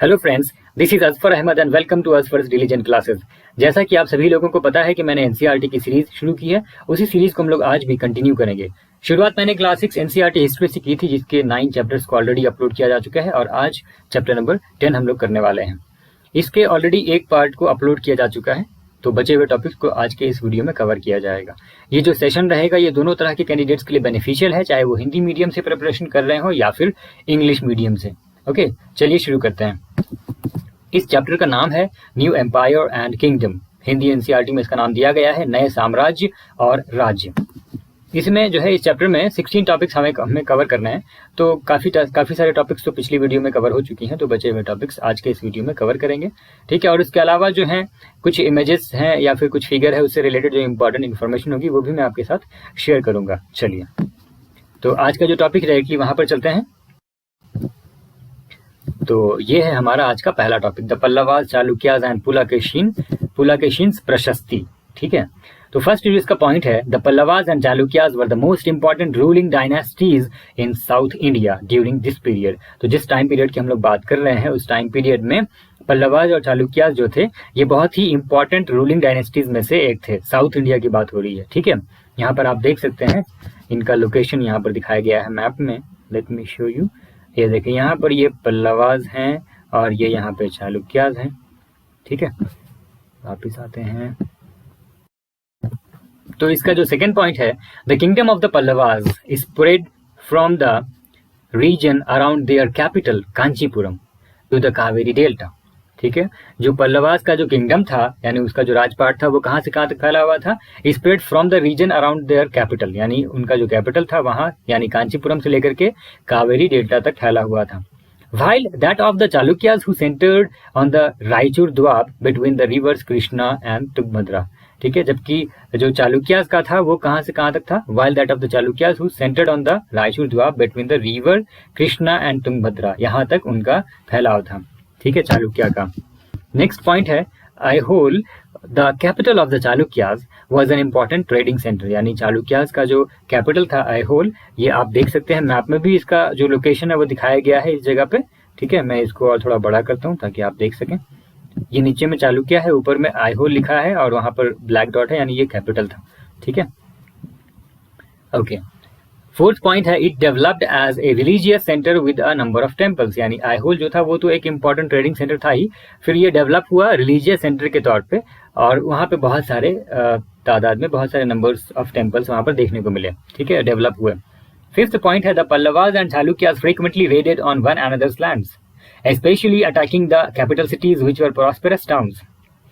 Hello friends, this is Azfar Ahmad and welcome to Azfar's religion classes. जैसा कि आप सभी लोगों को पता है कि मैंने एनसीईआरटी की सीरीज शुरू की है, उसी सीरीज को हम लोग आज भी कंटिन्यू करेंगे। शुरुआत मैंने क्लास 6 एनसीईआरटी हिस्ट्री से की थी, जिसके 9 चैप्टर्स को ऑलरेडी अपलोड किया जा चुका है और आज चैप्टर नंबर 10 हम लोग करने वाले हैं। इसके ऑलरेडी एक पार्ट को अपलोड किया जा चुका है, तो बचे हुए टॉपिक्स को आज के इस वीडियो में कवर किया जाएगा। ये जो सेशन रहेगा ये दोनों तरह के कैंडिडेट्स के लिए बेनिफिशियल है, चाहे वो हिंदी मीडियम से प्रिपरेशन कर रहे हो या फिर इंग्लिश मीडियम से। ओके, चलिए शुरू करते हैं। इस चैप्टर का नाम है new empire and kingdom. Hindi NCERT में इसका नाम दिया गया है नए साम्राज्य और राज्य। इसमें जो है इस चैप्टर में 16 टॉपिक्स हमें कवर करना है, तो काफ़ी सारे टॉपिक्स तो पिछली वीडियो में कवर हो चुकी हैं, तो बचे हुए टॉपिक्स आज के इस वीडियो में कवर करेंगे। ठीक है, और इसके अलावा जो है कुछ इमेजेस हैं या फिर कुछ फिगर है, उससे रिलेटेड जो इंपॉर्टेंट इन्फॉर्मेशन होगी वो भी मैं आपके साथ शेयर करूंगा। चलिए, तो आज का जो टॉपिक रहेगी वहां पर चलते हैं। तो ये है हमारा आज का पहला topic, the Pallavas, Chalukyas and Pulakeshin's prashasti. ठीक है, तो फर्स्ट जो इसका पॉइंट है, the Pallavas and Chalukyas were the most important ruling dynasties in South India during this period. तो जिस टाइम पीरियड की हम लोग बात कर रहे हैं, उस टाइम पीरियड में पल्लवास और चालुक्यास जो थे ये बहुत ही इंपॉर्टेंट रूलिंग डायनेस्टीज में से एक थे। साउथ इंडिया की बात हो रही है। ठीक है, यहाँ पर आप देख सकते हैं इनका लोकेशन यहाँ पर दिखाया गया है मैप में। Let me show you. ये देखिए, यहाँ पर ये पल्लवास हैं और ये यहाँ पे चालुक्यास हैं। ठीक है, वापिस आते हैं। तो इसका जो सेकेंड पॉइंट है, the kingdom of the Pallavas spread from the region around their capital Kanchipuram to the Kaveri delta. ठीक है, जो पल्लवास का जो किंगडम था यानी उसका जो राजपाट था वो कहाँ से कहाँ तक फैला हुआ था? Spread from the region around their capital, यानी उनका जो कैपिटल था वहां यानी कांचीपुरम से लेकर के कावेरी डेल्टा तक फैला हुआ था। While that of the Chalukyas who centered on the Raichur Dwab between the rivers Krishna and Tungabhadra। ठीक है, जबकि जो चालुक्यास का था वो कहाँ से कहाँ तक था? While that of the Chalukyas who centered on the Raichur Dwab between the river Krishna and Tungabhadra, यहाँ तक उनका फैलाव था। ठीक है, चालुक्या का। नेक्स्ट पॉइंट है, Aihole, the capital of the Chalukyas was an important trading center। यानी चालुक्यास का जो कैपिटल था Aihole, ये आप देख सकते हैं मैप में भी इसका जो लोकेशन है वो दिखाया गया है इस जगह पे। ठीक है, मैं इसको और थोड़ा बड़ा करता हूँ ताकि आप देख सकें। ये नीचे में चालुक्या है, ऊपर में Aihole लिखा है और वहां पर ब्लैक डॉट है, यानी ये कैपिटल था। ठीक है, ओके। फोर्थ पॉइंट है, it developed as a religious centre with a number of temples. यानी Aihole जो था वो तो एक इंपॉर्टेंट ट्रेडिंग सेंटर था ही, फिर ये डेवलप हुआ रिलीजियस सेंटर के तौर पे और वहाँ पे बहुत सारे तादाद में बहुत सारे नंबर्स ऑफ टेम्पल्स वहाँ पर देखने को मिले। ठीक है, डेवलप हुए। फिफ्थ पॉइंट है, the Pallavas and Chalukyas frequently raided on one another's lands, specially attacking the capital cities which were prosperous towns.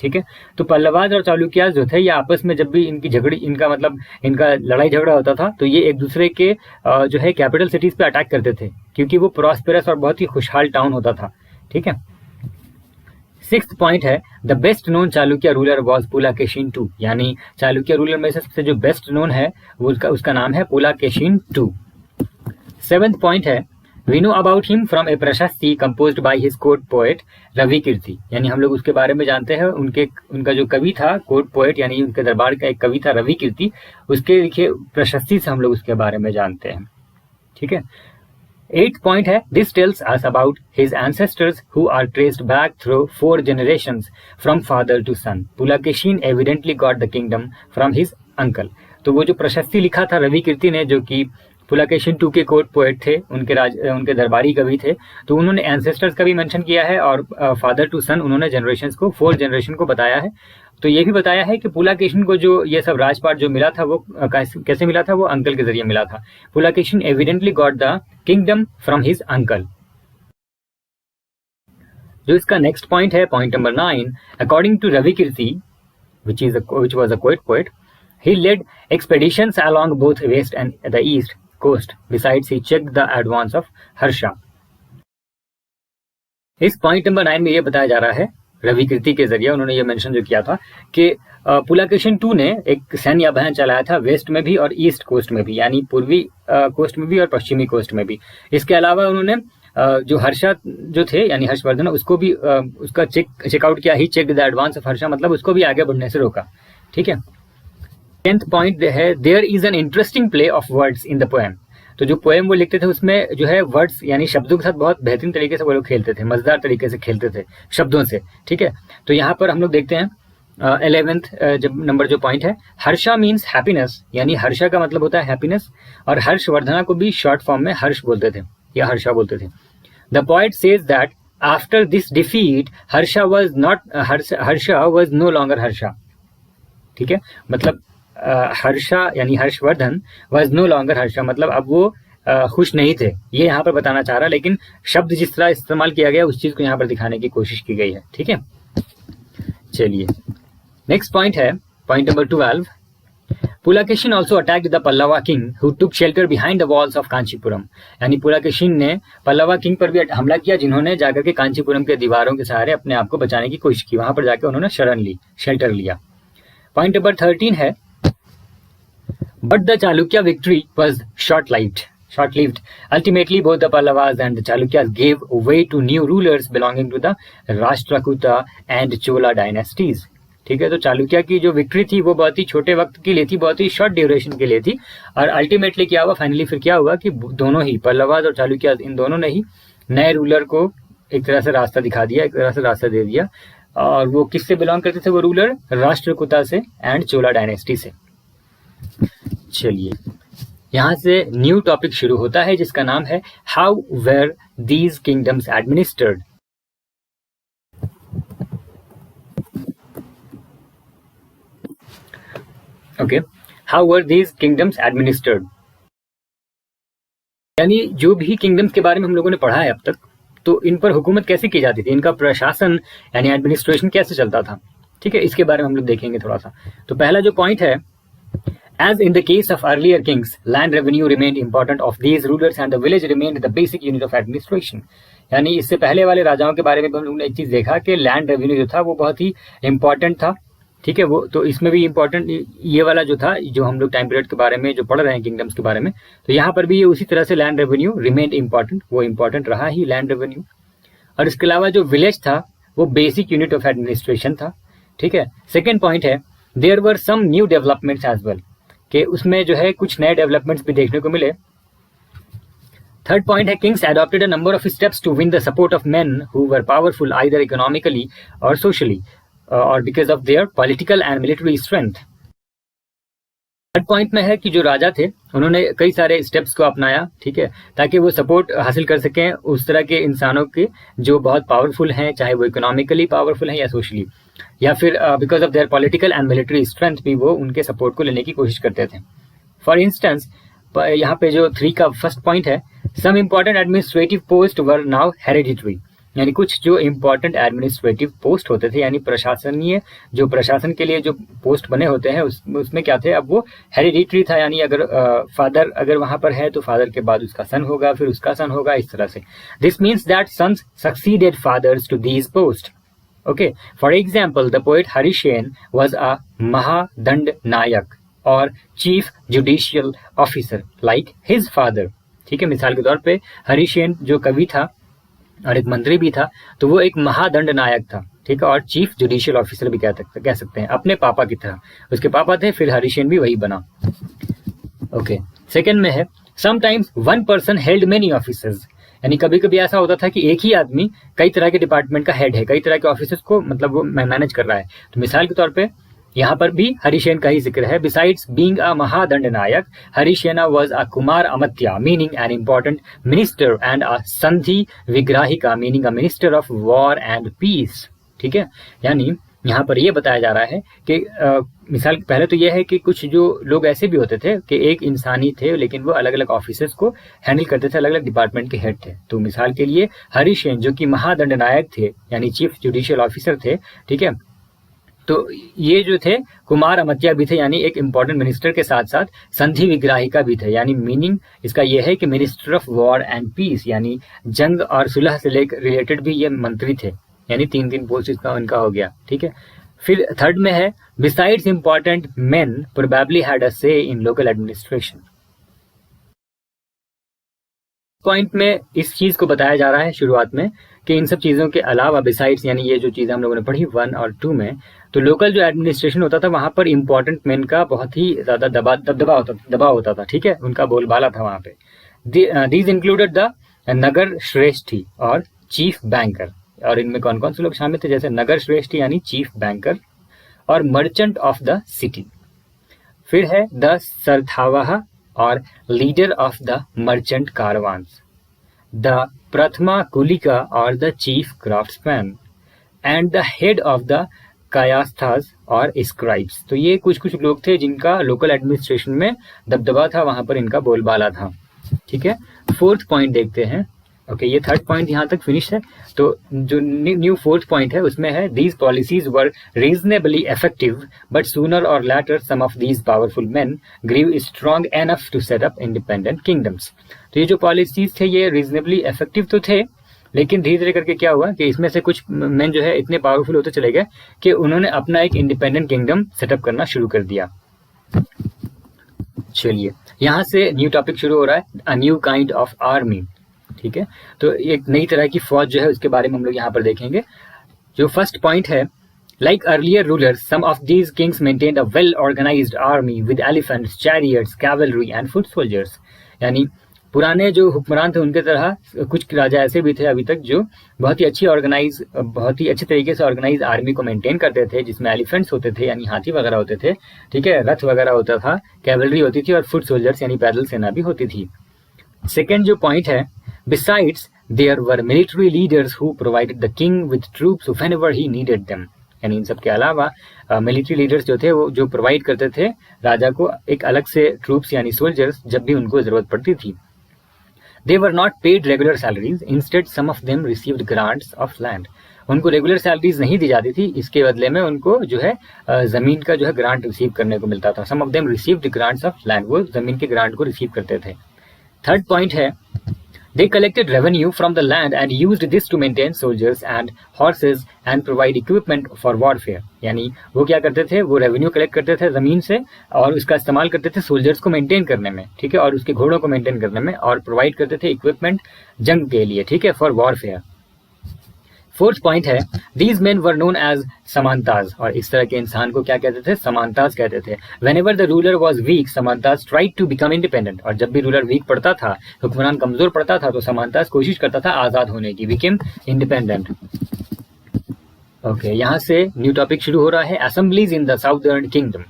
ठीक है, तो पल्लवास और चालुक्यास जो थे ये आपस में जब भी इनका लड़ाई झगड़ा होता था तो ये एक दूसरे के जो है कैपिटल सिटीज पे अटैक करते थे, क्योंकि वो प्रॉस्पेरस और बहुत ही खुशहाल टाउन होता था। ठीक है, सिक्स्थ पॉइंट है, the best known Chalukya ruler was Pulakeshin II। यानी चालुक्य रूलर में से सबसे जो बेस्ट नोन है वो उसका नाम है पुलाकेशिन II। सेवेंथ पॉइंट है, We know about him from a प्रशस्ति composed by his court poet Ravi Kirti. यानी हम लोग उसके बारे में जानते हैं, उनका जो कवि था कोर्ट पोएट यानी उनके दरबार का एक कवि था रवि कीर्ति, उसके लिखे प्रशस्ति से हम लोग उसके बारे में जानते हैं। ठीक है, एट्थ पॉइंट है, this tells us about his ancestors who are traced back through 4 generations from father to son. Pulakeshin evidently got the kingdom from his uncle. तो वो जो प्रशस्ति लिखा था रवि कीर्ति ने, जो कि पुलाकेशिन II के कोर्ट पोएट थे, उनके दरबारी कवि थे, तो उन्होंने एंसेस्टर्स का भी मेंशन किया है और फादर टू सन उन्होंने जनरेशंस को 4 जनरेशन को बताया है। तो ये भी बताया है कि पुलाकेशिन को जो ये सब राजपाट जो मिला था वो कैसे मिला था? वो अंकल के जरिए मिला था। Pulakeshin evidently got the kingdom from his uncle. जो इसका नेक्स्ट पॉइंट है, point number 9, according to Ravi Kirti which was a poet, he led expeditions along both west and the east coast, besides he checked the advance of Harsha। इस point number 9 में ये बताया जा रहा है, रवि कीर्ति के जरिए उन्होंने ये मेंशन जो किया था कि पुलाकेशिन II ने एक सैन्य अभियान चलाया था वेस्ट में भी और ईस्ट कोस्ट में भी, यानी पूर्वी कोस्ट में भी और पश्चिमी कोस्ट में भी। इसके अलावा उन्होंने जो हर्षा जो थे यानी हर्षवर्धन, उसको भी उसका चेकआउट किया। He check the advance of Harsha, मतलब उसको भी आगे बढ़ने से रोका। ठीक है, 10th पॉइंट है, there is an interesting play of words in the poem. तो जो पोएम वो लिखते थे उसमें जो है वर्ड्स यानी शब्दों के साथ बहुत बेहतरीन तरीके से वो लोग खेलते थे, मजेदार तरीके से खेलते थे शब्दों से, ठीक है। तो यहाँ पर हम लोग देखते हैं 11th जब नंबर जो पॉइंट है, हर्षा मीन्स हैप्पीनेस, यानी हर्षा का मतलब होता है हैप्पीनेस, और हर्षवर्धना को भी शॉर्ट फॉर्म में हर्ष बोलते थे या हर्षा बोलते थे। The poet says that after this defeat Harsha was no longer Harsha, ठीक है। मतलब हर्षा यानी Harshavardhana was no longer Harsha, मतलब अब वो खुश नहीं थे, ये यहाँ पर बताना चाह रहा, लेकिन शब्द जिस तरह इस्तेमाल किया गया उस चीज को यहाँ पर दिखाने की कोशिश की गई है, ठीक है। चलिए नेक्स्ट पॉइंट है point number 12। Pulakeshin also attacked the Pallava king who took shelter behind the walls of Kanchipuram, यानी पुलाकेशिन ने पल्लवा किंग पर भी हमला किया जिन्होंने जाकर के कांचीपुरम के दीवारों के सहारे अपने आप को बचाने की कोशिश की, वहां पर जाकर उन्होंने शरण ली, शेल्टर लिया। पॉइंट नंबर 13 है but the Chalukya victory was short-lived. Ultimately, both the Pallavas and the Chalukyas gave way to new rulers belonging to the Rashtrakuta and Chola dynasties. ठीक है, तो चालुक्य की जो विक्ट्री थी वो बहुत ही छोटे वक्त के लिए थी, बहुत ही शॉर्ट ड्यूरेशन के लिए थी, और अल्टीमेटली क्या हुआ, फाइनली फिर क्या हुआ कि दोनों ही पल्लवास और चालुक्यास इन दोनों ने ही नए रूलर को एक तरह से रास्ता दिखा दिया, एक तरह से रास्ता दे दिया, और वो किससे बिलोंग करते थे वो रूलर, राष्ट्रकूता से एंड चोला डायनेस्टी से। चलिए यहां से न्यू टॉपिक शुरू होता है जिसका नाम है how where these kingdoms administered. Okay, how were these kingdoms administered, यानी जो भी किंगडम्स के बारे में हम लोगों ने पढ़ा है अब तक, तो इन पर हुकूमत कैसे की जाती थी, इनका प्रशासन यानी एडमिनिस्ट्रेशन कैसे चलता था, ठीक है, इसके बारे में हम लोग देखेंगे थोड़ा सा। तो पहला जो पॉइंट है, as in the case of earlier kings, land revenue remained important of these rulers and the village remained the basic unit of administration। यानी इससे पहले वाले राजाओं के बारे में हम लोगों ने एक चीज देखा कि लैंड रेवेन्यू जो था वो बहुत ही इंपॉर्टेंट था, ठीक है। वो तो इसमें भी इंपॉर्टेंट ये वाला जो था, जो हम लोग टाइम पीरियड के बारे में जो पढ़ रहे हैं किंगडम्स के बारे में, तो यहाँ पर भी ये उसी तरह से लैंड रेवेन्यू रिमेन्ड इंपॉर्टेंट, वो इंपॉर्टेंट रहा ही लैंड रेवेन्यू। और इसके अलावा जो विलेज था वो बेसिक यूनिट ऑफ एडमिनिस्ट्रेशन था, ठीक है। सेकेंड पॉइंट है there were some new developments as well, कि उसमें जो है कुछ नए डेवलपमेंट्स भी देखने को मिले। थर्ड पॉइंट है kings adopted a number of steps to win the support of men who were powerful either economically और सोशली और because of their political and military strength. Third point में है कि जो राजा थे उन्होंने कई सारे स्टेप्स को अपनाया, ठीक है, ताकि वो सपोर्ट हासिल कर सकें उस तरह के इंसानों के जो बहुत पावरफुल हैं, चाहे वो इकोनॉमिकली पावरफुल हैं या सोशली, या फिर because of their political and military strength भी वो उनके सपोर्ट को लेने की कोशिश करते थे। फॉर इंस्टेंस यहाँ पे जो 3 का फर्स्ट पॉइंट है, some important administrative post were now hereditary, यानी कुछ जो इम्पोर्टेंट एडमिनिस्ट्रेटिव पोस्ट होते थे यानी प्रशासनीय जो प्रशासन के लिए जो पोस्ट बने होते हैं उसमें क्या थे, अब वो हेरिडिटरी था, यानी अगर फादर अगर वहां पर है तो फादर के बाद उसका सन होगा, फिर उसका सन होगा, इस तरह से। This means that sons succeeded fathers to these post. Okay, for example, the poet Harishen was a Mahadandanayak or chief judicial officer like his father। ठीक है, मिसाल के तौर पे हरिशेन जो कवि था और एक मंत्री भी था, तो वो एक महादंड नायक था, ठीक है, और चीफ जुडिशियल ऑफिसर भी कह सकते हैं, अपने पापा की तरह। उसके पापा थे, फिर हरिशेन भी वही बना। ओके, सेकेंड में है sometimes one person held many officers, यानी कभी कभी ऐसा होता था कि एक ही आदमी कई तरह के डिपार्टमेंट का हेड है, कई तरह के ऑफिसर्स को मतलब वो मैनेज कर रहा है। तो मिसाल के तौर पे यहाँ पर भी हरिशेन का ही जिक्र है। Besides being a mahadanda nayaka, Harishena was a kumar amatya meaning an important minister and a sandhi vigrahika meaning a minister of war and peace. ठीक है, यानी यहाँ पर यह बताया जा रहा है कि मिसाल पहले तो यह है कि कुछ जो लोग ऐसे भी होते थे कि एक इंसान ही थे लेकिन वो अलग अलग ऑफिसर्स को हैंडल करते थे, अलग अलग डिपार्टमेंट के हेड थे। तो मिसाल के लिए हरिशेन जो कि महादंड नायक थे यानी चीफ जुडिशियल ऑफिसर थे, ठीक है, तो ये जो थे कुमार अमत्या भी थे यानी एक इंपॉर्टेंट मिनिस्टर के साथ साथ संधि विग्राहिका भी थे, यानी मीनिंग इसका यह है कि minister of war and peace, यानी जंग और सुलह से लेकर रिलेटेड भी ये मंत्री थे, यानी 3 पोस्ट इसका उनका हो गया। ठीक है, फिर थर्ड में है besides important main probably had a से इन लोकल एडमिनिस्ट्रेशन। पॉइंट में इस चीज को बताया जा रहा है शुरुआत में कि इन सब चीजों के अलावा बिसाइड्स यानी ये जो चीजें हम लोगों ने पढ़ी 1 और 2 में, तो लोकल जो एडमिनिस्ट्रेशन होता था वहां पर इंपॉर्टेंट मेन का बहुत ही ज्यादा दबाव होता था, ठीक है, उनका बोलबाला था वहां पे। दीज इंक्लूडेड द नगर श्रेष्ठी और चीफ बैंकर, और इनमें कौन कौन से लोग शामिल थे, जैसे नगर श्रेष्ठी यानी चीफ बैंकर और मर्चेंट ऑफ द सिटी। फिर है द सरथावाह और leader of the merchant caravans, the prathama kulika और the chief craftsman and the head of the kayasthas और स्क्राइब्स। तो ये कुछ कुछ लोग थे जिनका लोकल एडमिनिस्ट्रेशन में दबदबा था, वहां पर इनका बोलबाला था। ठीक है, फोर्थ पॉइंट देखते हैं। ओके, ये थर्ड पॉइंट यहाँ तक फिनिश है। तो जो न्यू फोर्थ पॉइंट है उसमें है these policies were reasonably effective but sooner और later some of these powerful men grew strong enough to set up independent kingdoms. तो ये जो पॉलिसीज थे ये रीजनेबली इफेक्टिव तो थे, लेकिन धीरे धीरे करके क्या हुआ कि इसमें से कुछ मैन जो है इतने पावरफुल होते चले गए कि उन्होंने अपना एक इंडिपेंडेंट किंगडम सेटअप करना शुरू कर दिया। चलिए, यहाँ से न्यू टॉपिक शुरू हो रहा है, a new kind of army. ठीक है, तो एक नई तरह की फौज जो है उसके बारे में हम लोग यहाँ पर देखेंगे। जो फर्स्ट पॉइंट है, like earlier rulers some of these kings maintained a well organised army with elephants, chariots, cavalry and foot soldiers. यानी पुराने जो हुक्मरान थे उनके तरह कुछ राजा ऐसे भी थे अभी तक जो बहुत ही अच्छे तरीके से ऑर्गेनाइज आर्मी को मेंटेन करते थे, जिसमें एलिफेंट्स होते थे यानी हाथी वगैरह होते थे, ठीक है, रथ वगैरह होता था, कैवलरी होती थी और फुट सोल्जर्स यानी पैदल सेना भी होती थी। सेकेंड जो पॉइंट है, besides there were military leaders who provided the king with troops whenever he needed them. यानी इन सब के अलावा मिलिट्री लीडर्स जो थे वो जो प्रोवाइड करते थे राजा को एक अलग से ट्रूप्स यानी सोल्जर्स जब भी उनको जरूरत पड़ती थी। They were not paid regular salaries. Instead, some of them received grants of land. उनको रेगुलर सैलरीज नहीं दी जाती थी, इसके बदले में उनको जो है जमीन का जो है ग्रांट रिसीव करने को मिलता था। Some of them received grants of land. वो जमीन के ग्रांट को रिसीव करते थे। थर्ड पॉइंट है, they collected revenue from the land and used this to maintain soldiers and horses and provide equipment for warfare. यानी वो क्या करते थे, वो रेवेन्यू कलेक्ट करते थे जमीन से और उसका इस्तेमाल करते थे सोल्जर्स को मेंटेन करने में, ठीक है, और उसके घोड़ों को मेंटेन करने में, और प्रोवाइड करते थे इक्विपमेंट जंग के लिए, ठीक है, फॉर वॉरफेयर। फोर्थ पॉइंट है, these men were known as samantas, और इस तरह के इंसान को क्या कहते थे, समांताज कहते थे। Whenever the ruler was weak, samantas tried to become independent, और जब भी रूलर वीक पड़ता था, हुक्मरान कमजोर पड़ता था, तो समांताज कोशिश करता था आजाद होने की, बिकम इंडिपेंडेंट। ओके, यहाँ से न्यू टॉपिक शुरू हो रहा है, assemblies in the southern kingdom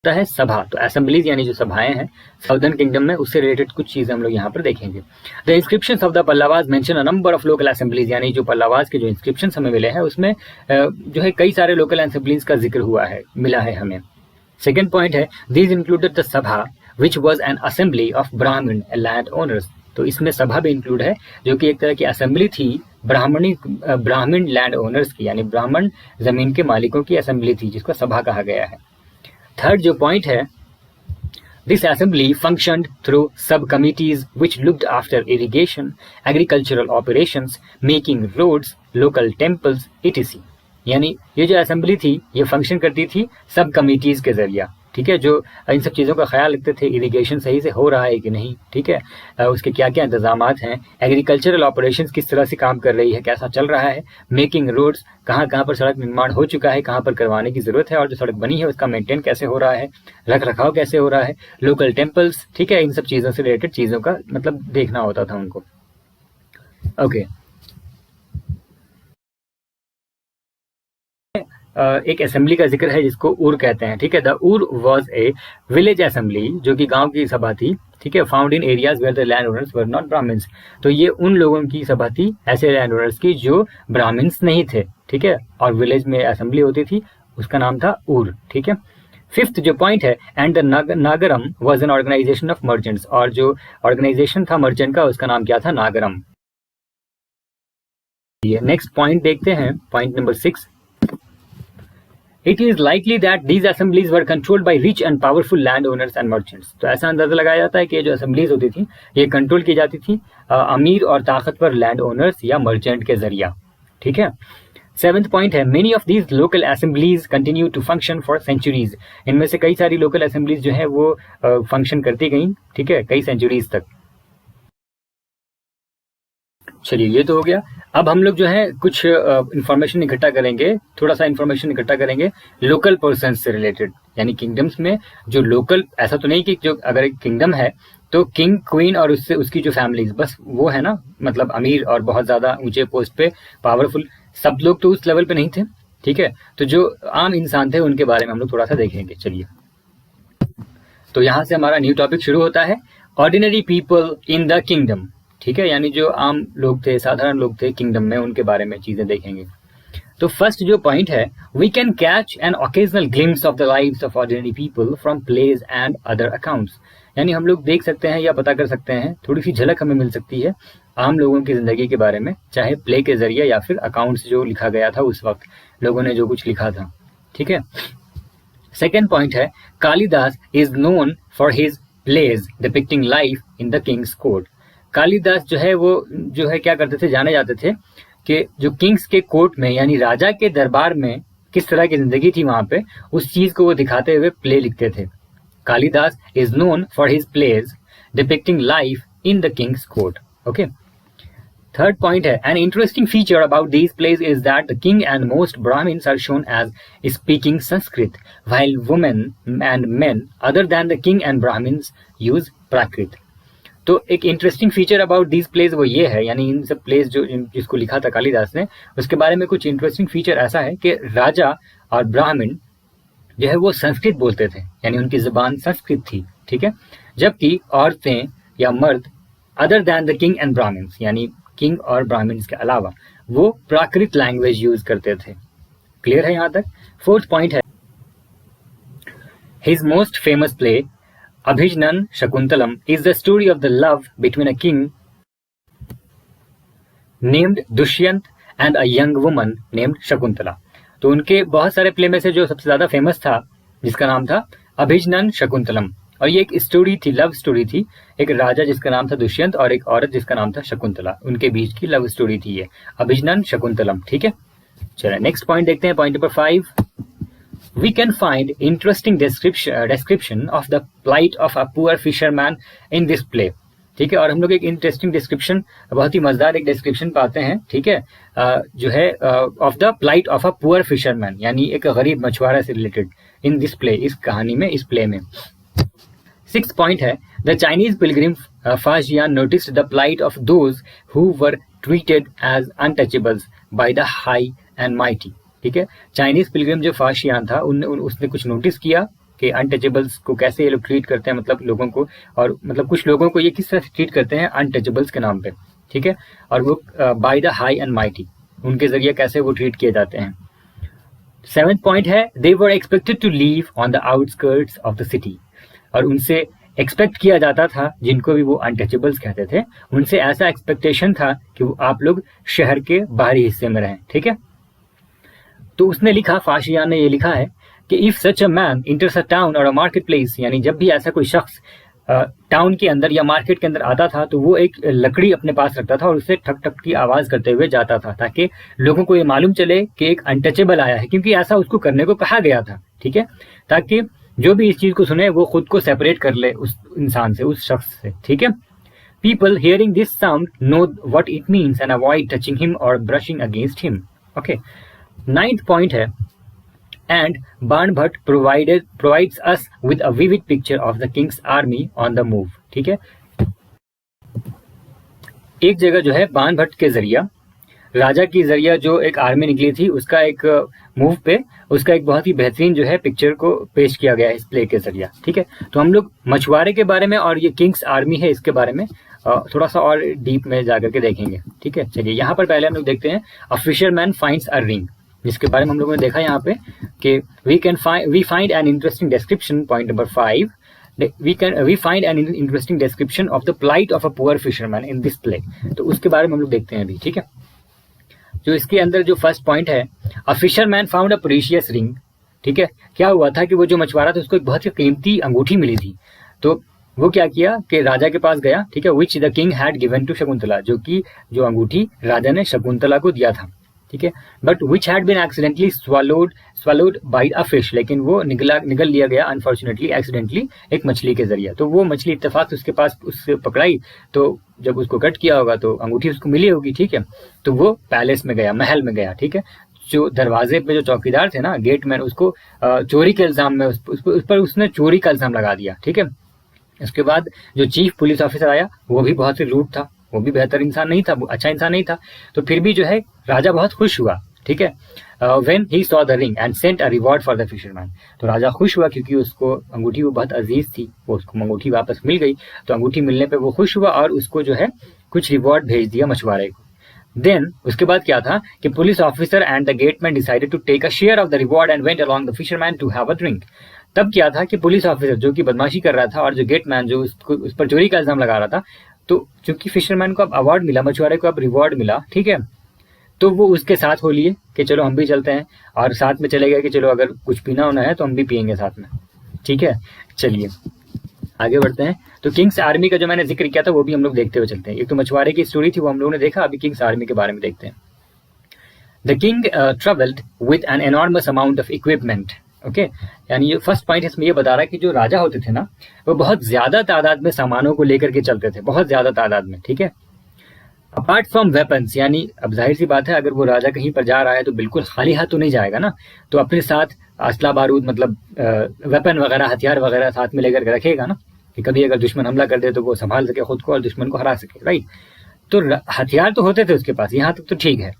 है सभा। तो असेंबलीज यानी जो सभाएं हैं साउदर्न किंगडम में, उससे रिलेटेड कुछ चीजें हम लोग यहाँ पर देखेंगे। The inscriptions of the Pallavas mention a number of local assemblies, यानी जो पल्लवास के जो इंस्क्रिप्शंस हमें मिले हैं उसमें जो है कई सारे लोकल असेंबलीज का जिक्र मिला है हमें। सेकेंड पॉइंट है, दीज इंक्लूडेड द सभा which was an assembly of ब्राह्मण लैंड ओनर्स। तो इसमें सभा भी इंक्लूड है जो कि एक तरह की असेंबली थी ब्राह्मण लैंड ओनर्स की, यानी ब्राह्मण जमीन के मालिकों की असेंबली थी जिसको सभा कहा गया है। थर्ड जो पॉइंट है, this assembly functioned through sub committees which looked after irrigation, agricultural operations, making roads, local temples etc. यानी ये जो असेंबली थी ये फंक्शन करती थी सब कमिटीज के जरिए, ठीक है, जो इन सब चीज़ों का ख्याल रखते थे, इरिगेशन सही से हो रहा है कि नहीं, ठीक है, उसके क्या क्या इंतजामात हैं, एग्रीकल्चरल ऑपरेशंस किस तरह से काम कर रही है, कैसा चल रहा है, मेकिंग रोड्स, कहाँ कहाँ पर सड़क निर्माण हो चुका है, कहाँ पर करवाने की ज़रूरत है, और जो सड़क बनी है उसका मेंटेन कैसे हो रहा है, रख रखाव कैसे हो रहा है, लोकल टेम्पल्स, ठीक है, इन सब चीज़ों से रिलेटेड चीज़ों का मतलब देखना होता था उनको। ओके, एक असेंबली का जिक्र है जिसको उर कहते हैं, ठीक है। द उर वॉज ए विलेज असेंबली, जो कि गांव की सभा थी, ठीक है, found in areas where the land owners were not Brahmins. तो ये उन लोगों की सभा थी, ऐसे लैंड ओनर्स की जो ब्राह्मण्स नहीं थे, ठीक है, और विलेज में असेंबली होती थी, उसका नाम था उर, ठीक है। फिफ्थ जो पॉइंट है, and the nagaram was an organisation of merchants, और जो ऑर्गेनाइजेशन था मर्चेंट का उसका नाम क्या था, नागरम। नेक्स्ट पॉइंट देखते हैं, point number 6। It is likely that these assemblies were controlled by rich and powerful landowners and merchants. तो ऐसा अंदाजा लगाया जाता है कि जो असेंबलीज होती थी ये कंट्रोल की जाती थी अमीर और ताकतवर लैंड ओनर्स या मर्चेंट के जरिया, ठीक है। सेवेंथ पॉइंट है, many of these local assemblies continue to function for centuries. इनमें से कई सारी लोकल असेंबलीज जो है वो फंक्शन करती गई, ठीक है, कई सेंचुरीज तक। चलिए ये तो हो गया। अब हम लोग जो है कुछ इंफॉर्मेशन इकट्ठा करेंगे, थोड़ा सा इंफॉर्मेशन इकट्ठा करेंगे लोकल पर्सन से रिलेटेड, यानी किंगडम्स में जो लोकल, ऐसा तो नहीं कि जो अगर एक किंगडम है तो किंग क्वीन और उससे उसकी जो फैमिलीज बस वो है ना, मतलब अमीर और बहुत ज्यादा ऊंचे पोस्ट पे पावरफुल, सब लोग तो उस लेवल पे नहीं थे, ठीक है। तो जो आम इंसान थे उनके बारे में हम लोग थोड़ा सा देखेंगे। चलिए, तो यहाँ से हमारा न्यू टॉपिक शुरू होता है, ordinary people in the kingdom, ठीक है, यानी जो आम लोग थे, साधारण लोग थे किंगडम में, उनके बारे में चीजें देखेंगे। तो फर्स्ट जो पॉइंट है, we can catch an occasional glimpse of the lives of ordinary people from plays and other accounts, यानी हम लोग देख सकते हैं या पता कर सकते हैं, थोड़ी सी झलक हमें मिल सकती है आम लोगों की जिंदगी के बारे में, चाहे प्ले के जरिए या फिर अकाउंट्स जो लिखा गया था उस वक्त, लोगों ने जो कुछ लिखा था, ठीक है। सेकेंड पॉइंट है, Kalidas is known for his plays depicting life in the king's court. Kalidas जो है वो जो है क्या करते थे, जाने जाते थे कि जो किंग्स के कोर्ट में यानी राजा के दरबार में किस तरह की जिंदगी थी वहां पे, उस चीज को वो दिखाते हुए प्ले लिखते थे। Kalidas is known for his plays depicting life in the king's court. Okay, third point है, an interesting feature about these plays is that the king and most Brahmans are shown as speaking Sanskrit, while women and men other than the king and Brahmans use Prakrit. तो एक interesting feature about these plays वो ये है, यानी इन सब pledge जो जिसको लिखा था कालिदास ने, उसके बारे में कुछ इंटरेस्टिंग फीचर ऐसा है कि राजा और ब्राह्मण जो है वो संस्कृत बोलते थे, यानी उनकी जुबान संस्कृत थी, ठीक है, जबकि औरतें या मर्द other than the king and brahmans, यानी किंग और ब्राह्मण्स के अलावा वो प्राकृत लैंग्वेज यूज करते थे। क्लियर है यहाँ तक। फोर्थ पॉइंट है, his most famous play Abhijnan Shakuntalam is the story of the love between a king named Dushyant and a young woman named Shakuntala। तो उनके बहुत सारे प्ले में से जो सबसे ज्यादा फेमस था, जिसका नाम था अभिजनन शकुंतलम, और ये एक स्टोरी थी, लव स्टोरी थी, एक राजा जिसका नाम था दुष्यंत और एक औरत जिसका नाम था शकुंतला, उनके बीच की लव स्टोरी थी ये अभिजनन शकुंतलम, ठीक है। चलिए नेक्स्ट पॉइंट देखते हैं, point number 5, we can find interesting description of the plight of a poor fisherman in this play, ठीक है। और हम लोग एक इंटरेस्टिंग डिस्क्रिप्शन, बहुत ही मजेदार एक डिस्क्रिप्शन पाते हैं, ठीक है, जो है of the plight of a poor fisherman, यानी एक गरीब मछुआरा से रिलेटेड इन दिस प्ले, इस कहानी में, इस प्ले में। 6th पॉइंट है, the Chinese pilgrim Faxian noticed the plight of those who were treated as untouchables by the high and mighty, ठीक है। चाइनीज पिलग्रिम जो फाशियान था उसने कुछ नोटिस किया कि अनटचेबल्स को कैसे ये लोग ट्रीट करते हैं, मतलब लोगों को, और मतलब कुछ लोगों को ये किस तरह से ट्रीट करते हैं अनटचेबल्स के नाम पे, ठीक है, और वो bye the high and mighty, उनके जरिए कैसे वो ट्रीट किए जाते हैं। 7th पॉइंट है, they were expected to live on the outskirts of the city, और उनसे एक्सपेक्ट किया जाता था, जिनको भी वो अनटचेबल्स कहते थे, उनसे ऐसा एक्सपेक्टेशन था कि वो आप लोग शहर के बाहरी हिस्से में रहें, ठीक है। तो उसने लिखा, फाशियान ने ये लिखा है कि if such a man इंटर्स a town और अ मार्केट प्लेस, यानी जब भी ऐसा कोई शख्स टाउन के अंदर या मार्केट के अंदर आता था तो वो एक लकड़ी अपने पास रखता था और उससे ठक ठक की आवाज करते हुए जाता था, ताकि लोगों को ये मालूम चले कि एक अनटचेबल आया है, क्योंकि ऐसा उसको करने को कहा गया था, ठीक है, ताकि जो भी इस चीज को सुने वो खुद को सेपरेट कर ले उस इंसान से, उस शख्स से, ठीक है। People hearing this sound know what it means and avoid touching him और brushing against him. Okay, 9th point है, and Banabhatta provides us with a vivid picture of the king's army on the move, ठीक है। एक जगह जो है बाणभट्ट के जरिया, राजा की जरिया जो एक आर्मी निकली थी, उसका एक मूव पे उसका एक बहुत ही बेहतरीन जो है पिक्चर को पेश किया गया है इस प्ले के जरिया, ठीक है। तो हम लोग मछुआरे के बारे में और ये किंग्स आर्मी है इसके बारे में थोड़ा सा और डीप में जाकर के देखेंगे, ठीक है। चलिए यहाँ पर पहले हम लोग देखते हैं, a fisherman finds a ring, जिसके बारे में हम लोगों ने देखा यहाँ पे कि we find an interesting description, point number 5, we find an interesting description of the plight of a poor fisherman in this play। तो उसके बारे में हम लोग देखते हैं अभी, ठीक है। जो इसके अंदर जो फर्स्ट पॉइंट है, a fisherman found a precious ring, ठीक है। क्या हुआ था कि वो जो मछुआरा था उसको एक बहुत ही कीमती अंगूठी मिली थी, तो वो क्या किया कि राजा के पास गया, ठीक है, which the king had given to Shakuntala, जो कि जो अंगूठी राजा ने शकुंतला को दिया था, ठीक है, but which had been accidentally swallowed by a fish, लेकिन वो निगल लिया गया अनफॉर्चुनेटली एक्सीडेंटली एक मछली के जरिए। तो वो मछली इत्तेफाक से उसके पास उससे पकड़ाई, तो जब उसको कट किया होगा तो अंगूठी उसको मिली होगी, ठीक है। तो वो पैलेस में गया, महल में गया, ठीक है। जो दरवाजे पे जो चौकीदार थे ना, गेटमैन, उसको चोरी के इल्जाम में उस पर उसने चोरी का इल्जाम लगा दिया, ठीक है। उसके बाद जो चीफ पुलिस ऑफिसर आया वो भी बहुत ही रूड था, वो भी बेहतर इंसान नहीं था, वो अच्छा इंसान नहीं था। तो फिर भी जो है राजा बहुत खुश हुआ, ठीक है। When he saw the ring and sent a reward for the fisherman, तो राजा खुश हुआ क्योंकि उसको अंगूठी वो बहुत अजीज थी, वो उसको अंगूठी वापस मिल गई। तो अंगूठी मिलने पे वो खुश हुआ और उसको जो है कुछ रिवॉर्ड भेज दिया मछुआरे को। देन उसके बाद क्या था कि police officer and the gateman decided to take a share of the reward and went along the fisherman to have a drink. तब क्या था कि पुलिस ऑफिसर जो कि बदमाशी कर रहा था और जो गेटमैन जो उस पर चोरी का इल्जाम लगा रहा था, तो चूंकि फिशरमैन को अब अवार्ड मिला, मछुआरे को अब रिवॉर्ड मिला, ठीक है, तो वो उसके साथ हो लिए कि चलो हम भी चलते हैं, और साथ में चले गए कि चलो अगर कुछ पीना होना है तो हम भी पियेंगे साथ में, ठीक है। चलिए आगे बढ़ते हैं। तो किंग्स आर्मी का जो मैंने जिक्र किया था वो भी हम लोग देखते हुए चलते हैं। एक तो मछुआरे की स्टोरी थी वो हम लोगों ने देखा, अभी किंग्स आर्मी के बारे में देखते हैं। The king travelled with an enormous amount of equipment, okay, यानी ये फर्स्ट पॉइंट इसमें ये बता रहा है कि जो राजा होते थे ना, वो बहुत ज्यादा तादाद में सामानों को लेकर के चलते थे, बहुत ज्यादा तादाद में, ठीक है। अपार्ट फ्रॉम वेपन्स, यानी अब जाहिर सी बात है अगर वो राजा कहीं पर जा रहा है तो बिल्कुल खाली हाथ तो नहीं जाएगा ना, तो अपने साथ असला बारूद मतलब वेपन वगैरह, हथियार वगैरह साथ में लेकर के रखेगा ना, कि कभी अगर दुश्मन हमला कर दे तो वो संभाल सके खुद को और दुश्मन को हरा सके, राइट। तो हथियार तो होते थे उसके पास, यहाँ तक तो ठीक है,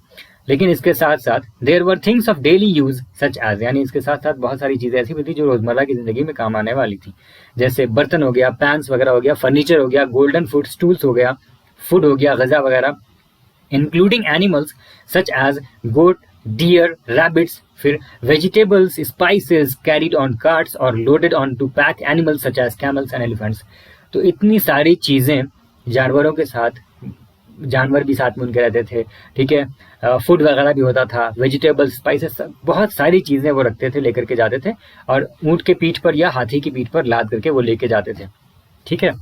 लेकिन इसके साथ साथ there were things of daily use such as, यानी इसके साथ साथ बहुत सारी चीजें ऐसी भी थी जो रोजमर्रा की जिंदगी में काम आने वाली थी, जैसे बर्तन हो गया, पैंस वगैरह हो गया, फर्नीचर हो गया, गोल्डन फूड स्टूल्स हो गया, फूड हो गया, गजा वगैरह, including animals such as goat, deer, rabbits, फिर vegetables, spices carried on carts और loaded on to pack animals such as camels and elephants. तो इतनी सारी चीजें जानवरों के साथ, जानवर भी साथ में उनके रहते थे, ठीक है, फूड वगैरह भी होता था, वेजिटेबल्स, स्पाइसेस, बहुत सारी चीजें वो रखते थे, लेकर के जाते थे, और ऊंट के पीठ पर या हाथी की पीठ पर लाद करके वो लेके जाते थे, ठीक है।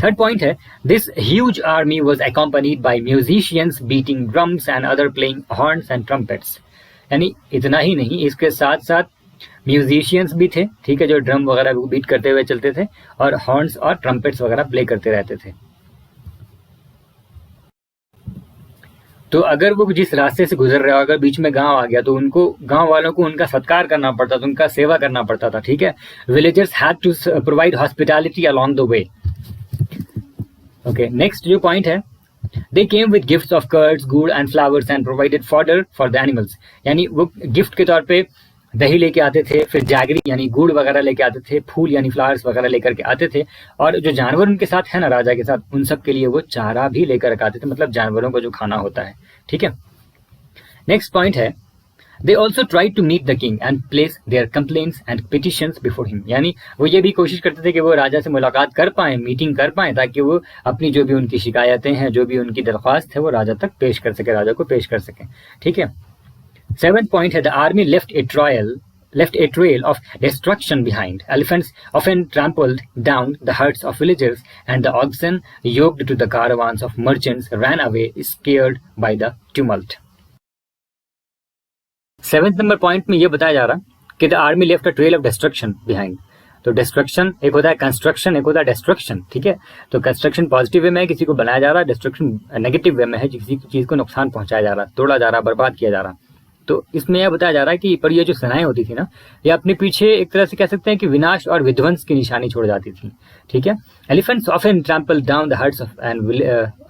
थर्ड पॉइंट है, this huge army was accompanied by musicians beating drums and other playing horns and trumpets, यानी इतना ही नहीं, इसके साथ साथ म्यूजिशियंस भी थे, ठीक है, जो ड्रम वगैरह बीट करते हुए चलते थे और हॉर्न्स और ट्रम्पेट्स वगैरह प्ले करते रहते थे। तो अगर वो जिस रास्ते से गुजर रहा हो, अगर बीच में गांव आ गया तो उनको, गांव वालों को उनका सत्कार करना पड़ता था, उनका सेवा करना पड़ता था, ठीक है। Villagers had to provide hospitality along the way. Okay, next जो पॉइंट है, they came with gifts of curds, gur and flowers and provided fodder for the animals, यानी वो गिफ्ट के तौर पे दही लेके आते थे, फिर जैगरी यानी गुड़ वगैरह लेके आते थे, फूल यानी फ्लावर्स वगैरह लेकर के आते थे, और जो जानवर उनके साथ है ना राजा के साथ, उन सब के लिए वो चारा भी लेकर आते थे, मतलब जानवरों को जो खाना होता है, ठीक है। नेक्स्ट पॉइंट है, they also try to meet the king and place their complaints and petitions before him, यानी वो ये भी कोशिश करते थे कि वो राजा से मुलाकात कर पाए, मीटिंग कर पाए, ताकि वो अपनी जो भी उनकी शिकायतें हैं, जो भी उनकी दरख्वास्त है, वो राजा तक पेश कर सके, राजा को पेश कर सके, ठीक है। सेवेंथ पॉइंट है, the army left a trail of destruction behind. Elephants often trampled down the herds of villagers, and the oxen yoked to the caravans of merchants ran away scared by the tumult. 7th number point में ये बताया जा रहा कि the army left a trail of destruction behind. तो destruction एक होता है कंस्ट्रक्शन, एक होता है डिस्ट्रक्शन, ठीक है। तो कंस्ट्रक्शन पॉजिटिव वे में है, किसी को बनाया जा रहा है, डिस्ट्रक्शन नेगेटिव वे में है, किसी चीज को नुकसान पहुंचाया जा रहा है, तोड़ा जा रहा है, बर्बाद किया जा रहा है। तो इसमें यह बताया जा रहा है कि पर ये जो सेनाएं होती थी ना, ये अपने पीछे एक तरह से कह सकते हैं कि विनाश और विध्वंस की निशानी छोड़ जाती थी, ठीक है। Elephants often trample down the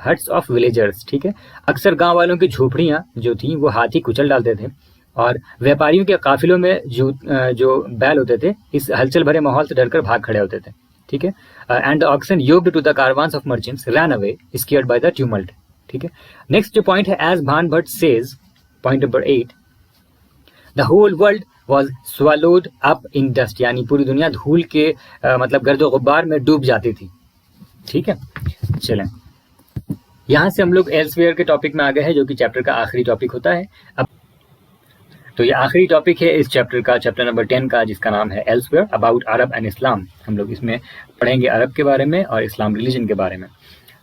huts of villagers, ठीक है। अक्सर गांव वालों की झोपड़ियां जो थी वो हाथी कुचल डालते थे, और व्यापारियों के काफिलों में जो बैल होते थे इस हलचल भरे माहौल से डरकर भाग खड़े होते थे, ठीक है। And the oxen yoked to the caravans of merchants ran away scared by the tumult, ठीक है। नेक्स्ट जो पॉइंट है, as Bana Bhatta says, point number 8, the whole world was swallowed up in dust, यानी पूरी दुनिया धूल के मतलब गर्दो गुब्बार में डूब जाती थी, ठीक है। चलें, यहां से हम लोग एल्सवेयर के टॉपिक में आ गए हैं, जो कि चैप्टर का आखिरी टॉपिक होता है। अब तो ये आखिरी टॉपिक है इस चैप्टर का, चैप्टर नंबर 10 का, जिसका नाम है elsewhere about Arab and Islam. हम लोग इसमें पढ़ेंगे अरब के बारे में और इस्लाम रिलीजन के बारे में।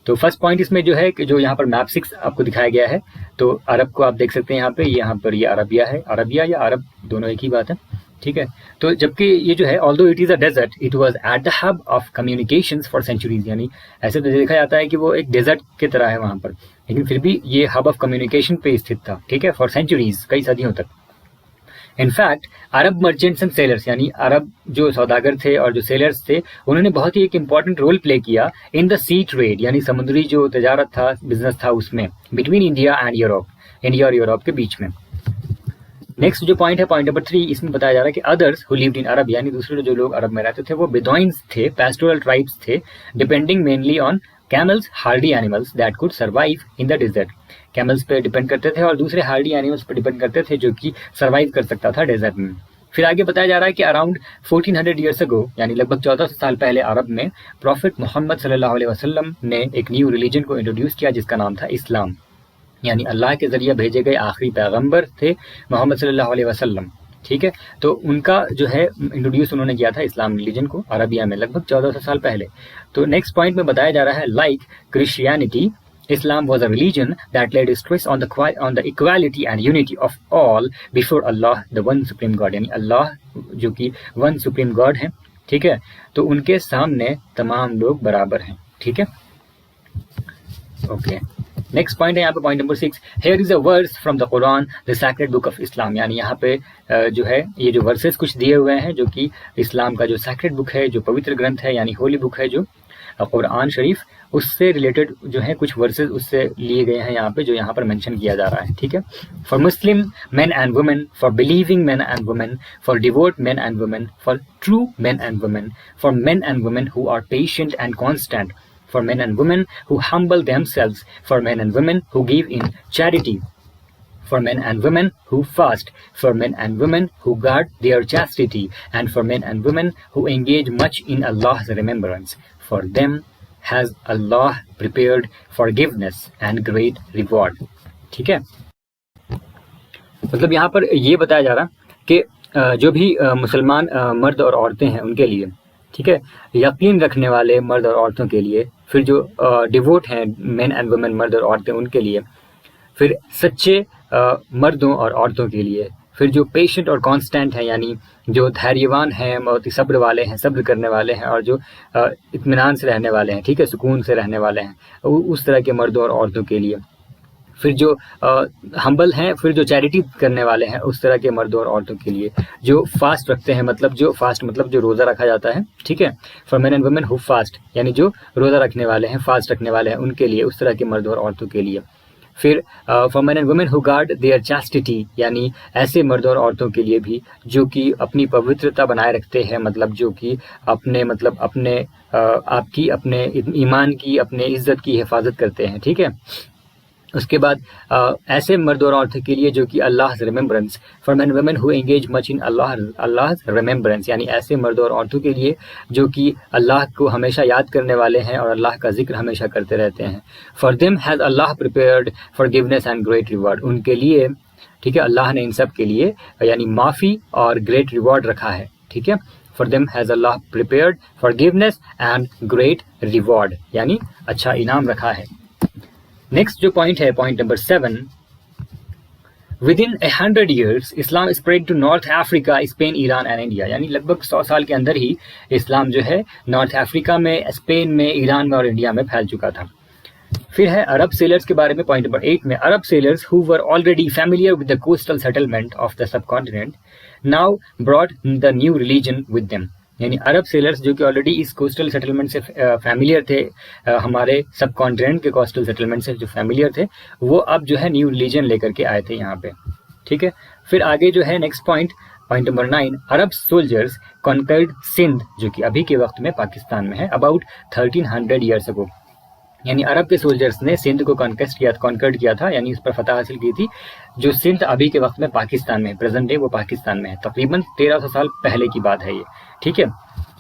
तो फर्स्ट पॉइंट इसमें जो है कि जो यहाँ पर मैप 6 आपको दिखाया गया है, तो अरब को आप देख सकते हैं यहाँ पर ये अरबिया है, अरबिया या अरब दोनों एक ही बात है, ठीक है। तो जबकि ये जो है although it is a desert, it was at the hub of communications for centuries, यानी ऐसे तो देखा जाता है कि वो एक डेजर्ट की तरह है वहाँ पर, लेकिन फिर भी ये हब ऑफ कम्युनिकेशन पे स्थित था, ठीक है, फॉर सेंचुरीज, कई सदियों तक। In fact Arab merchants and sellers, यानी अरब जो सौदागर थे और जो सेलर्स थे, उन्होंने बहुत ही एक इंपॉर्टेंट रोल प्ले किया इन द सी ट्रेड, यानी समुद्री जो तजारत था, बिजनेस था उसमें, between India and Europe, India और यूरोप के बीच में। नेक्स्ट जो पॉइंट है, पॉइंट नंबर 3, इसमें बताया जा रहा है कि अदर्स हु लिव्ड इन अरब, यानी दूसरे जो लोग अरब में रहते थे वो बेदुइन्स थे, पैस्टोरल ट्राइब्स थे, depending mainly on camels, hardy animals that could survive in the desert. Camels पे डिपेंड करते थे और दूसरे हार्डी एनिमल्स पे डिपेंड करते थे जो कि सर्वाइव कर सकता था डेजर्ट में। फिर आगे बताया जा रहा है कि अराउंड 1400 ईयर्स अगो, यानी लगभग 1400 साल पहले अरब में प्रॉफिट मोहम्मद सल्लल्लाहु अलैहि वसल्लम ने एक न्यू रिलीजन को इंट्रोड्यूस किया जिसका नाम था इस्लाम, यानी अल्लाह के जरिए भेजे गए आखिरी पैगंबर थे मोहम्मद सल्लल्लाहु अलैहि वसल्लम, ठीक है। तो उनका जो है इंट्रोड्यूस उन्होंने किया था इस्लाम रिलीजन को अरबिया में लगभग 1400 साल पहले। तो नेक्स्ट पॉइंट में बताया जा रहा है like Christianity, Islam was a religion that laid stress on the equality and unity of all before Allah, the one supreme God, यानी अल्लाह जो कि वन सुप्रीम गॉड है, ठीक है, तो उनके सामने तमाम लोग बराबर हैं, ठीक है। ओके, नेक्स्ट पॉइंट है यहाँ पे point number 6, here is a verse from the Quran the sacred book of Islam, यानी यहाँ पे जो है ये जो वर्सेस कुछ दिए हुए हैं जो कि इस्लाम का जो सैक्रेड बुक है, जो पवित्र ग्रंथ है, यानी होली बुक है जो कुरान शरीफ, उससे रिलेटेड जो है कुछ वर्सेस उससे लिए गए हैं यहाँ पे, जो यहाँ पर मेंशन किया जा रहा है, ठीक है। For Muslim men and women, for believing men and women, for devout men and women, for true men and women, for men and women who are patient and constant, for men and women who humble themselves, for men and women who give in charity, for men and women who fast, for men and women who guard their chastity, and for men and women who engage much in Allah's remembrance. For them has Allah prepared forgiveness and great reward. ठीक है, मतलब यहाँ पर ये बताया जा रहा कि जो भी मुसलमान मर्द और औरतें हैं उनके लिए, ठीक है, यकीन रखने वाले मर्द और औरतों के लिए, फिर जो डिवोट हैं मेन एंड वुमेन मर्द और औरतें उनके लिए, फिर सच्चे मर्दों और औरतों के लिए, फिर जो पेशेंट और कांस्टेंट है, यानी जो धैर्यवान हैं, बहुत ही सब्र वाले हैं, सब्र करने वाले हैं, और जो इत्मीनान से रहने वाले हैं, ठीक है, सुकून से रहने वाले हैं, उस तरह के मर्दों और औरतों के लिए, फिर जो हम्बल हैं, फिर जो चैरिटी करने वाले हैं, उस तरह के मर्दों और औरतों के लिए, जो फास्ट रखते हैं, मतलब जो फास्ट मतलब जो रोज़ा रखा जाता है, ठीक है, for men and women who fast, यानी जो रोज़ा रखने वाले हैं, फास्ट रखने वाले हैं, उनके लिए, उस तरह के मर्दों और औरतों के लिए। फिर for men and women who guard their chastity, यानी ऐसे मर्दों और औरतों के लिए भी जो कि अपनी पवित्रता बनाए रखते हैं, मतलब जो कि अपने आपकी अपने ईमान की, अपने इज्जत की हिफाजत करते हैं, ठीक है। उसके बाद ऐसे मर्द और औरतों के लिए जो कि Allah remembrance, for men women who engage much in Allah remembrance, यानी ऐसे मर्द और औरतों के लिए जो कि अल्लाह को हमेशा याद करने वाले हैं और अल्लाह का जिक्र हमेशा करते रहते हैं। For them has Allah prepared forgiveness and great reward, उनके लिए, ठीक है, अल्लाह ने इन सब के लिए यानी माफ़ी और ग्रेट रिवॉर्ड रखा है, ठीक है। For them has Allah prepared forgiveness and great reward, यानी अच्छा इनाम रखा है। नेक्स्ट जो पॉइंट है, point number 7, within 100 years Islam spread to North Africa, Spain, Iran and India, यानी लगभग 100 साल के अंदर ही इस्लाम जो है नॉर्थ अफ्रीका में, स्पेन में, ईरान में और इंडिया में फैल चुका था। फिर है अरब सेलर्स के बारे में, पॉइंट नंबर 8 में, Arab sailors who were already familiar with the coastal settlement of the sub continent now brought the new religion with them, यानी अरब सेलर्स जो कि ऑलरेडी इस कोस्टल सेटलमेंट से फैमिलियर थे, हमारे सब कॉन्टिनेंट के कोस्टल सेटलमेंट से जो फैमिलियर थे, वो अब जो है न्यू रिलीजन लेकर के आए थे यहाँ पे, ठीक है। फिर आगे जो है नेक्स्ट पॉइंट, पॉइंट नंबर 9, अरब सोल्जर्स कॉन्कर्ड सिंध, जो कि अभी के वक्त में पाकिस्तान में है, अबाउट 1300 years ago, यानी अरब के सोल्जर्स ने सिंध को कॉन्कर्ड किया था, यानी इस पर फतह हासिल की थी, जो सिंध अभी के वक्त में पाकिस्तान में है, प्रेजेंट डे वो पाकिस्तान में है, तकरीबन 1300 साल पहले की बात है ये, ठीक है।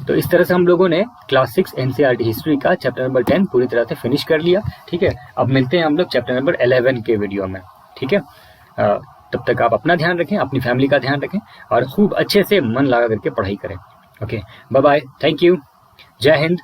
तो इस तरह से हम लोगों ने क्लास 6 NCERT हिस्ट्री का चैप्टर नंबर 10 पूरी तरह से फिनिश कर लिया, ठीक है। अब मिलते हैं हम लोग चैप्टर नंबर 11 के वीडियो में, ठीक है। तब तक आप अपना ध्यान रखें, अपनी फैमिली का ध्यान रखें और खूब अच्छे से मन लगा करके पढ़ाई करें। Okay, bye bye, thank you, जय हिंद।